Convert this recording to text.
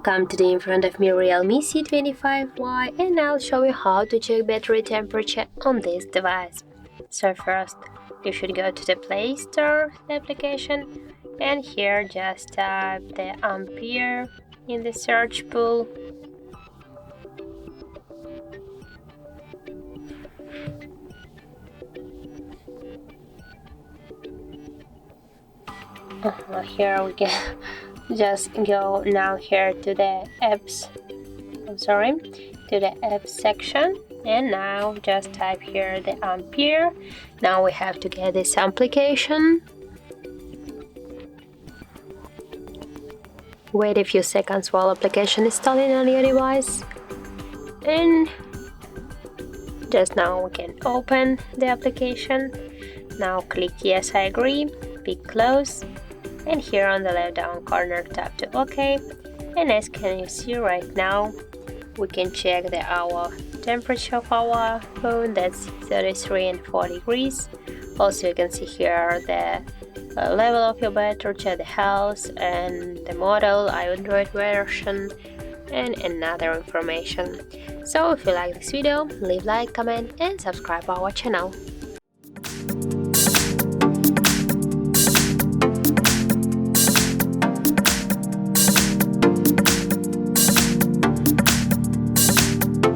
Welcome to the in front of me Realme C25Y, and I'll show you how to check battery temperature on this device. So first, you should go to the Play Store application, and here just type the Ampere in the search pool. Here we can just go now here to the apps, to the apps section, and now just type here the Ampere. Now we have to get this application. Wait a few seconds while application is installing on your device, and just now we can open the application. Now click yes, I agree, pick close, and here on the left down corner tap to OK. And as can you see right now, we can check the hour temperature of our phone, that's 33 and 4 degrees. Also you can see here the level of your battery, the health and the model, Android version, and another information. So if you like this video, leave like, comment and subscribe our channel.